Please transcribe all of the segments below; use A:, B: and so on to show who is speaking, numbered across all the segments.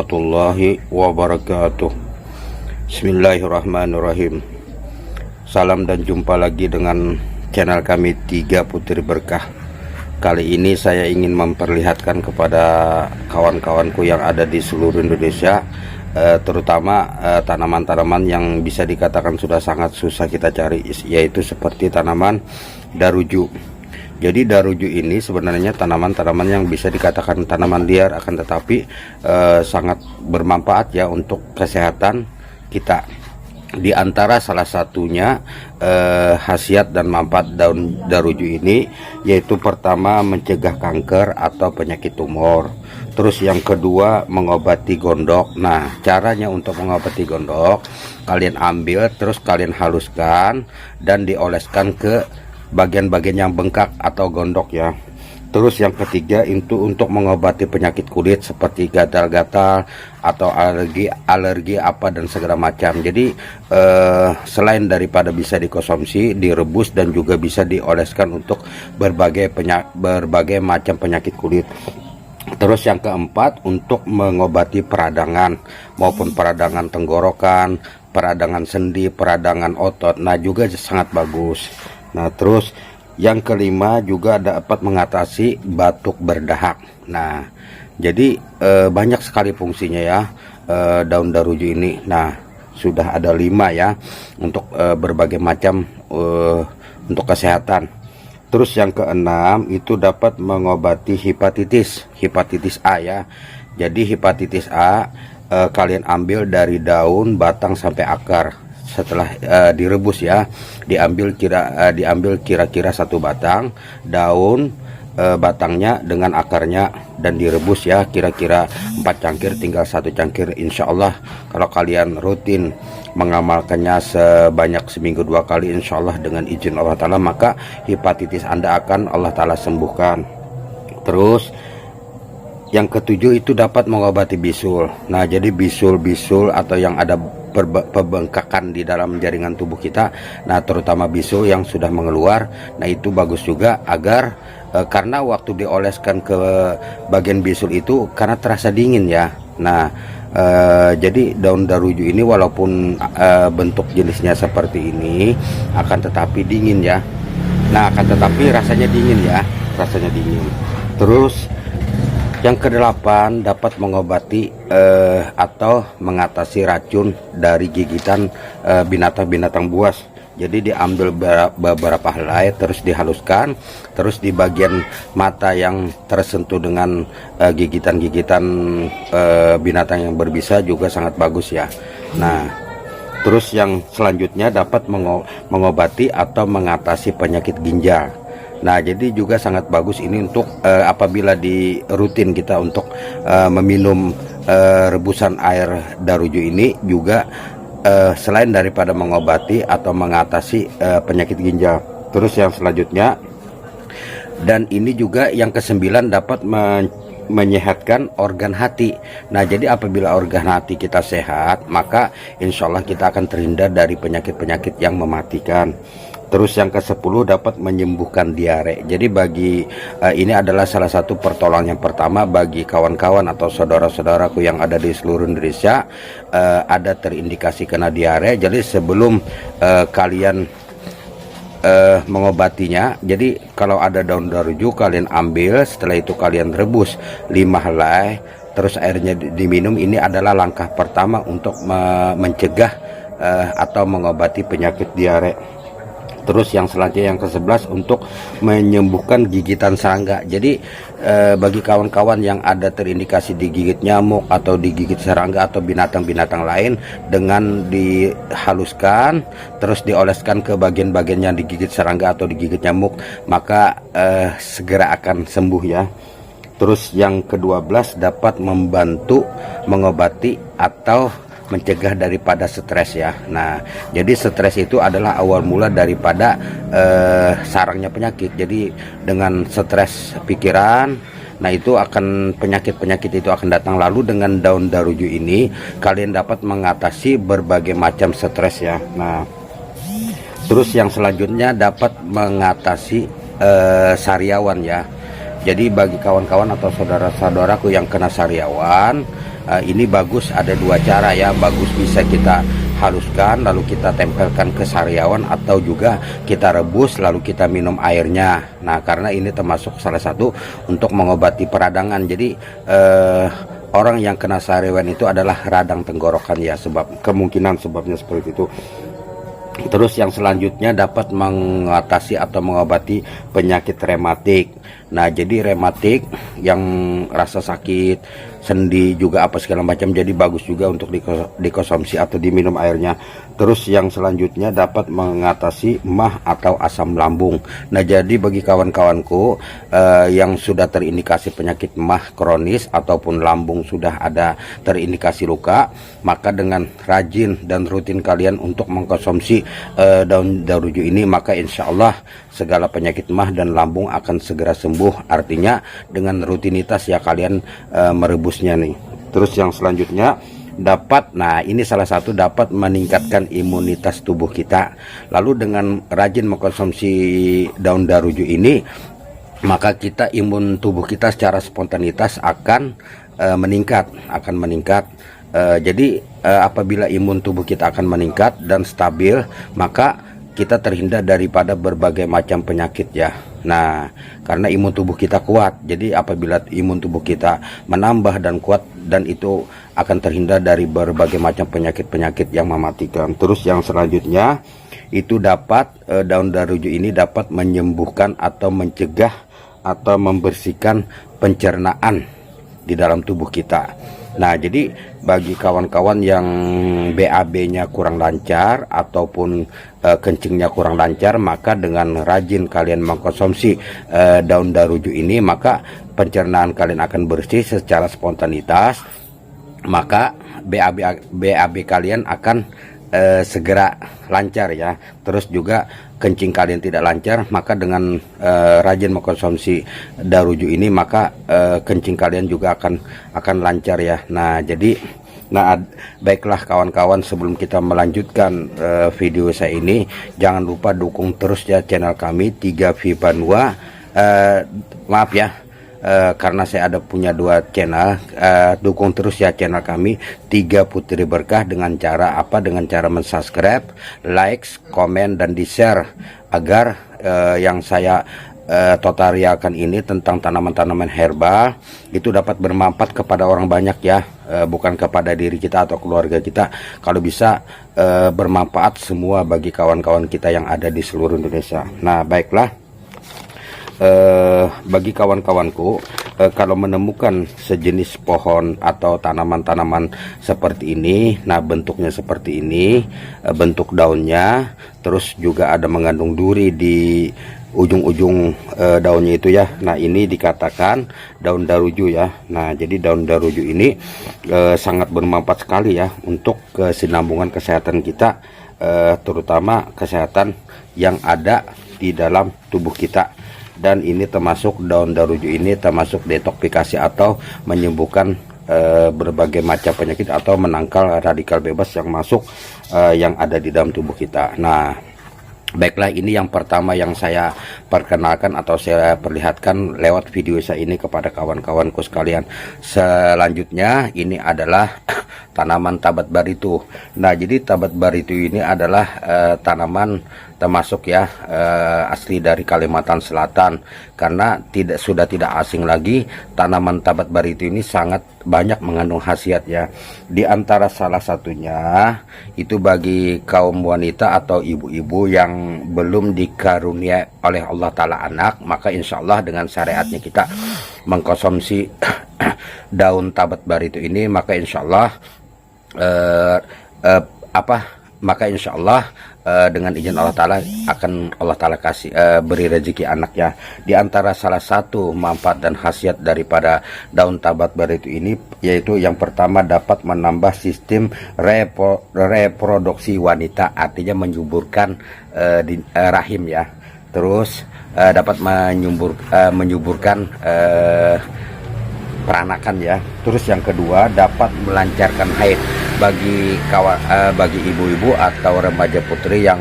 A: warahmatullahi wabarakatuh. Bismillahirrahmanirrahim. Salam dan jumpa lagi dengan channel kami Tiga Putri Berkah. Kali ini saya ingin memperlihatkan kepada kawan-kawanku yang ada di seluruh Indonesia, terutama tanaman-tanaman yang bisa dikatakan sudah sangat susah kita cari, yaitu seperti tanaman daruju. Jadi daruju ini sebenarnya tanaman-tanaman yang bisa dikatakan tanaman liar, akan tetapi sangat bermanfaat ya untuk kesehatan kita. Di antara salah satunya khasiat dan manfaat daun daruju ini, yaitu pertama mencegah kanker atau penyakit tumor. Terus yang kedua mengobati gondok. Nah, caranya untuk mengobati gondok, kalian ambil terus kalian haluskan dan dioleskan ke bagian-bagian yang bengkak atau gondok ya. Terus yang ketiga itu untuk mengobati penyakit kulit seperti gatal-gatal atau alergi apa dan segala macam. Jadi selain daripada bisa dikonsumsi, direbus dan juga bisa dioleskan untuk berbagai macam penyakit kulit. Terus yang keempat untuk mengobati peradangan maupun peradangan tenggorokan, peradangan sendi, peradangan otot. Nah, juga sangat bagus. Nah, terus yang kelima juga dapat mengatasi batuk berdahak. Nah, jadi banyak sekali fungsinya ya daun daruju ini. Nah, sudah ada 5 ya untuk berbagai macam untuk kesehatan. Terus yang keenam itu dapat mengobati hepatitis A ya. Jadi hepatitis A kalian ambil dari daun, batang sampai akar. Setelah direbus ya, diambil kira-kira 1 batang daun, batangnya dengan akarnya, dan direbus ya kira-kira 4 cangkir, tinggal 1 cangkir. Insya Allah kalau kalian rutin mengamalkannya sebanyak seminggu 2 kali, insya Allah dengan izin Allah Ta'ala, maka hepatitis Anda akan Allah Ta'ala sembuhkan. Terus yang ketujuh itu dapat mengobati bisul. Nah, jadi bisul atau yang ada pembengkakan di dalam jaringan tubuh kita, nah terutama bisul yang sudah mengeluar, nah itu bagus juga agar karena waktu dioleskan ke bagian bisul itu karena terasa dingin ya. Nah jadi daun daruju ini walaupun bentuk jenisnya seperti ini, akan tetapi dingin ya. Nah, akan tetapi rasanya dingin ya, rasanya dingin. Terus yang kedelapan dapat mengobati atau mengatasi racun dari gigitan binatang-binatang buas. Jadi diambil beberapa helai terus dihaluskan, terus di bagian mata yang tersentuh dengan gigitan-gigitan binatang yang berbisa juga sangat bagus ya. Nah, terus yang selanjutnya dapat mengobati atau mengatasi penyakit ginjal. Nah, jadi juga sangat bagus ini untuk apabila di rutin kita untuk meminum rebusan air daruju ini juga selain daripada mengobati atau mengatasi penyakit ginjal. Terus yang selanjutnya, dan ini juga yang ke-9 dapat menyehatkan organ hati. Nah, jadi apabila organ hati kita sehat, maka insya Allah kita akan terhindar dari penyakit-penyakit yang mematikan. Terus yang ke-10 dapat menyembuhkan diare. Jadi bagi ini adalah salah satu pertolongan yang pertama bagi kawan-kawan atau saudara-saudaraku yang ada di seluruh Indonesia ada terindikasi kena diare. Jadi sebelum kalian mengobatinya, jadi kalau ada daun daruju kalian ambil, setelah itu kalian rebus 5 helai, terus airnya diminum. Ini adalah langkah pertama untuk mencegah atau mengobati penyakit diare. Terus yang selanjutnya yang ke-11 untuk menyembuhkan gigitan serangga. Jadi bagi kawan-kawan yang ada terindikasi digigit nyamuk atau digigit serangga atau binatang-binatang lain, dengan dihaluskan terus dioleskan ke bagian-bagian yang digigit serangga atau digigit nyamuk, maka segera akan sembuh ya. Terus yang ke-12 dapat membantu mengobati atau mencegah daripada stres ya. Nah, jadi stres itu adalah awal mula daripada sarangnya penyakit. Jadi dengan stres pikiran, nah itu akan penyakit-penyakit itu akan datang. Lalu dengan daun daruju ini kalian dapat mengatasi berbagai macam stres ya. Nah, terus yang selanjutnya dapat mengatasi sariawan ya. Jadi bagi kawan-kawan atau saudara-saudaraku yang kena sariawan, Ini bagus, ada dua cara ya. Bagus bisa kita haluskan lalu kita tempelkan ke sariawan, atau juga kita rebus lalu kita minum airnya. Nah, karena ini termasuk salah satu untuk mengobati peradangan. Jadi orang yang kena sariawan itu adalah radang tenggorokan ya, sebab kemungkinan sebabnya seperti itu. Terus yang selanjutnya dapat mengatasi atau mengobati penyakit rematik. Nah, jadi rematik yang rasa sakit, sendi juga apa segala macam, jadi bagus juga untuk dikonsumsi atau diminum airnya. Terus yang selanjutnya dapat mengatasi emah atau asam lambung. Nah, jadi bagi kawan-kawanku yang sudah terindikasi penyakit emah kronis ataupun lambung sudah ada terindikasi luka, maka dengan rajin dan rutin kalian untuk mengkonsumsi daun daruju ini, maka insya Allah segala penyakit emah dan lambung akan segera sembuh. Artinya dengan rutinitas ya kalian merebusnya nih. Terus yang selanjutnya dapat, nah ini salah satu dapat meningkatkan imunitas tubuh kita. Lalu dengan rajin mengkonsumsi daun daruju ini, maka kita imun tubuh kita secara spontanitas akan meningkat. Jadi apabila imun tubuh kita akan meningkat dan stabil, maka kita terhindar daripada berbagai macam penyakit ya. Nah, karena imun tubuh kita kuat, jadi apabila imun tubuh kita menambah dan kuat, dan itu akan terhindar dari berbagai macam penyakit-penyakit yang mematikan. Terus yang selanjutnya itu dapat daun daruju ini dapat menyembuhkan atau mencegah atau membersihkan pencernaan di dalam tubuh kita. Nah, jadi bagi kawan-kawan yang BAB-nya kurang lancar ataupun kencingnya kurang lancar, maka dengan rajin kalian mengkonsumsi daun daruju ini, maka pencernaan kalian akan bersih secara spontanitas, maka BAB kalian akan segera lancar ya. Terus juga kencing kalian tidak lancar, maka dengan rajin mengkonsumsi daruju ini, maka kencing kalian juga akan lancar ya. Nah, jadi baiklah kawan-kawan, sebelum kita melanjutkan video saya ini, jangan lupa dukung terus ya channel kami 3V Banua. Maaf ya, karena saya ada punya dua channel. Dukung terus ya channel kami 3 Putri Berkah dengan cara apa? Dengan cara mensubscribe, like, komen, dan di-share, agar yang saya totariakan ini tentang tanaman-tanaman herbal itu dapat bermanfaat kepada orang banyak ya, bukan kepada diri kita atau keluarga kita. Kalau bisa bermanfaat semua bagi kawan-kawan kita yang ada di seluruh Indonesia. Nah, baiklah, bagi kawan-kawanku, kalau menemukan sejenis pohon atau tanaman-tanaman seperti ini, nah bentuknya seperti ini, bentuk daunnya, terus juga ada mengandung duri di ujung-ujung daunnya itu ya. Nah, ini dikatakan daun daruju ya. Nah, jadi daun daruju ini sangat bermanfaat sekali ya untuk kesinambungan kesehatan kita, terutama kesehatan yang ada di dalam tubuh kita. Dan ini termasuk daun daruju ini termasuk detoksifikasi atau menyembuhkan berbagai macam penyakit atau menangkal radikal bebas yang masuk yang ada di dalam tubuh kita. Nah, baiklah, ini yang pertama yang saya perkenalkan atau saya perlihatkan lewat video saya ini kepada kawan-kawanku sekalian. Selanjutnya ini adalah tanaman tabat baritu. Nah, jadi tabat baritu ini adalah tanaman termasuk ya asli dari Kalimantan Selatan, karena sudah tidak asing lagi. Tanaman tabat baritu ini sangat banyak mengandung khasiat ya. Di antara salah satunya itu bagi kaum wanita atau ibu-ibu yang belum dikarunia oleh Allah Ta'ala anak, maka insya Allah dengan syariatnya kita mengkonsumsi daun tabat baritu ini, maka insya Allah dengan izin Allah Ta'ala akan Allah Ta'ala kasih beri rezeki anaknya. Di antara salah satu manfaat dan khasiat daripada daun tabat baritu ini, yaitu yang pertama dapat menambah sistem reproduksi wanita, artinya menyuburkan rahim ya. Terus dapat menyuburkan peranakan ya. Terus yang kedua dapat melancarkan haid bagi ibu-ibu atau remaja putri yang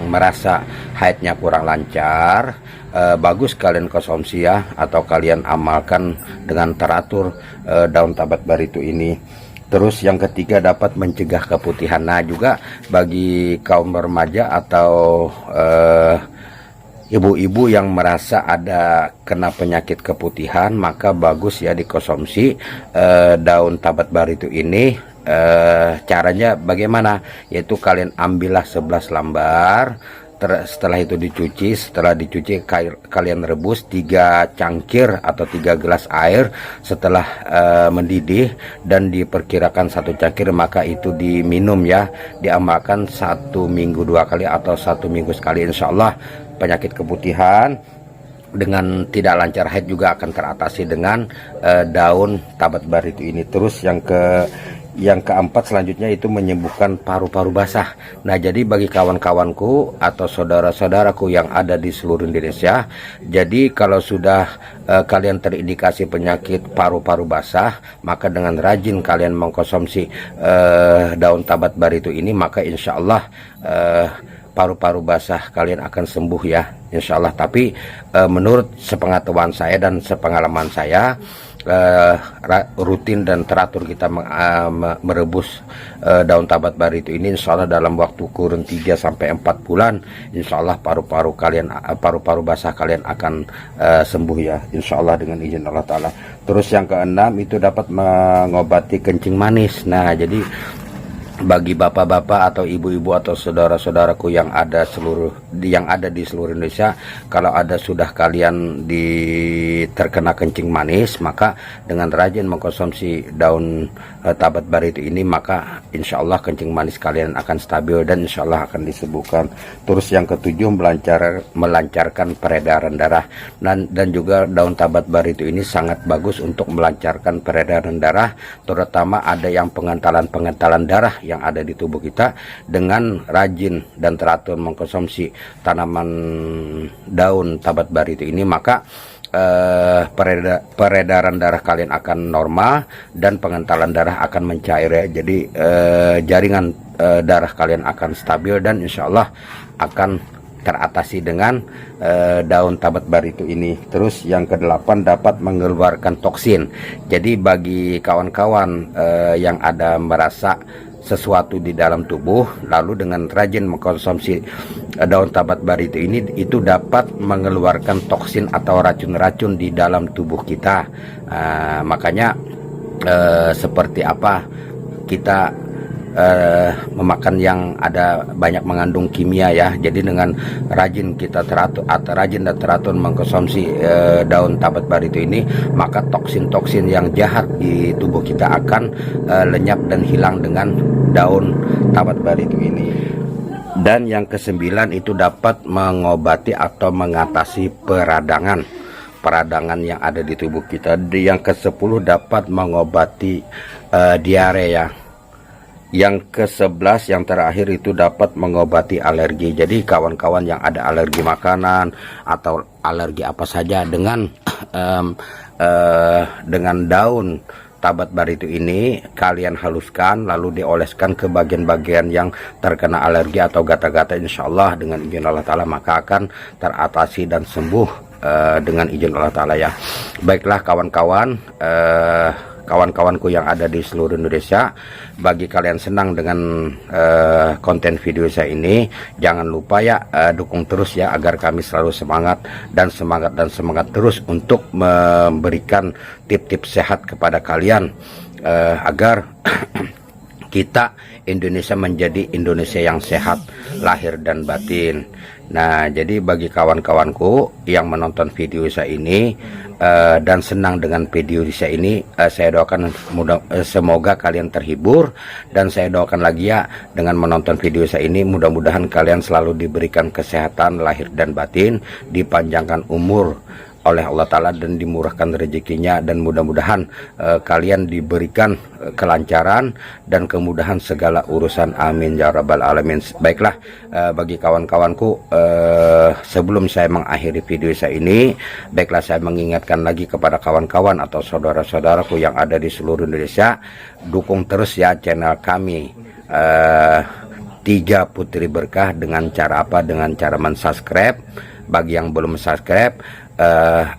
A: merasa haidnya kurang lancar. Bagus kalian konsumsi ya, atau kalian amalkan dengan teratur daun tabat baritu ini. Terus yang ketiga dapat mencegah keputihan. Nah juga bagi kaum remaja atau ibu-ibu yang merasa ada kena penyakit keputihan, maka bagus ya dikonsumsi daun tabat baritu ini. Caranya bagaimana? Yaitu kalian ambillah 11 lembar. Setelah itu dicuci, setelah dicuci kalian rebus 3 cangkir atau 3 gelas air. Setelah mendidih dan diperkirakan 1 cangkir, maka itu diminum ya, diamalkan 1 minggu 2 kali atau 1 minggu sekali. Insya Allah penyakit keputihan dengan tidak lancar haid juga akan teratasi dengan daun tabat baritu ini. Terus yang keempat selanjutnya itu menyembuhkan paru-paru basah. Nah jadi bagi kawan-kawanku atau saudara-saudaraku yang ada di seluruh Indonesia, jadi kalau sudah kalian terindikasi penyakit paru-paru basah, maka dengan rajin kalian mengkonsumsi daun tabat baritu ini, maka insya Allah paru-paru basah kalian akan sembuh ya, insya Allah. Tapi menurut sepengetahuan saya dan sepengalaman saya, rutin dan teratur kita merebus daun tabat baritu ini, insya Allah dalam waktu kurun 3-4 bulan, insya Allah paru-paru basah kalian akan sembuh ya, insya Allah dengan izin Allah Ta'ala. Terus yang keenam itu dapat mengobati kencing manis. Nah jadi bagi bapak-bapak atau ibu-ibu atau saudara-saudaraku yang ada di seluruh Indonesia, kalau ada sudah kalian terkena kencing manis, maka dengan rajin mengkonsumsi daun tabat baritu ini, maka insya Allah kencing manis kalian akan stabil dan insya Allah akan disembuhkan. Terus yang ketujuh melancarkan peredaran darah, dan juga daun tabat baritu ini sangat bagus untuk melancarkan peredaran darah, terutama ada yang pengentalan darah yang ada di tubuh kita. Dengan rajin dan teratur mengkonsumsi tanaman daun tabat baritu ini, maka peredaran darah kalian akan normal dan pengentalan darah akan mencair ya. Jadi jaringan darah kalian akan stabil dan insya Allah akan teratasi dengan daun tabat baritu ini. Terus yang kedelapan dapat mengeluarkan toksin. Jadi bagi kawan-kawan yang ada merasa sesuatu di dalam tubuh, lalu dengan rajin mengkonsumsi daun tabat baritu ini, itu dapat mengeluarkan toksin atau racun-racun di dalam tubuh kita. Makanya seperti apa kita memakan yang ada banyak mengandung kimia ya. Jadi dengan rajin kita rajin dan teratur mengkonsumsi daun tabat baritu ini, maka toksin-toksin yang jahat di tubuh kita akan lenyap dan hilang dengan daun tabat baritu ini. Dan yang kesembilan itu dapat mengobati atau mengatasi peradangan yang ada di tubuh kita. Yang ke-10 dapat mengobati diare ya. Yang ke-11 yang terakhir itu dapat mengobati alergi. Jadi kawan-kawan yang ada alergi makanan atau alergi apa saja, dengan daun tabat baritu ini kalian haluskan lalu dioleskan ke bagian-bagian yang terkena alergi atau gata-gata, insya Allah dengan izin Allah Ta'ala maka akan teratasi dan sembuh dengan izin Allah Ta'ala ya. Baiklah kawan-kawanku yang ada di seluruh Indonesia, bagi kalian senang dengan konten video saya ini, jangan lupa ya dukung terus ya, agar kami selalu semangat terus untuk memberikan tip-tip sehat kepada kalian, agar kita Indonesia menjadi Indonesia yang sehat lahir dan batin. Nah jadi bagi kawan-kawanku yang menonton video saya ini dan senang dengan video saya ini, saya doakan semoga kalian terhibur, dan saya doakan lagi ya dengan menonton video saya ini mudah-mudahan kalian selalu diberikan kesehatan lahir dan batin, dipanjangkan umur oleh Allah Ta'ala dan dimurahkan rezekinya, dan mudah-mudahan kalian diberikan kelancaran dan kemudahan segala urusan, amin ya rabbal alamin. Baiklah bagi kawan-kawanku, sebelum saya mengakhiri video saya ini, baiklah saya mengingatkan lagi kepada kawan-kawan atau saudara-saudaraku yang ada di seluruh Indonesia, dukung terus ya channel kami Tiga Putri Berkah. Dengan cara apa? Dengan cara mensubscribe. Bagi yang belum subscribe,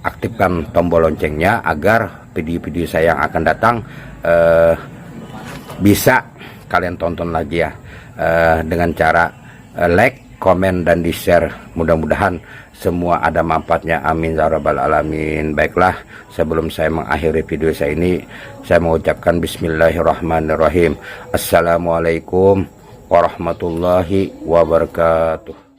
A: aktifkan tombol loncengnya agar video-video saya yang akan datang bisa kalian tonton lagi ya, dengan cara like, komen, dan di share. Mudah-mudahan semua ada manfaatnya, amin ya rabbal alamin. Baiklah, sebelum saya mengakhiri video saya ini, saya mengucapkan bismillahirrahmanirrahim. Assalamualaikum warahmatullahi wabarakatuh.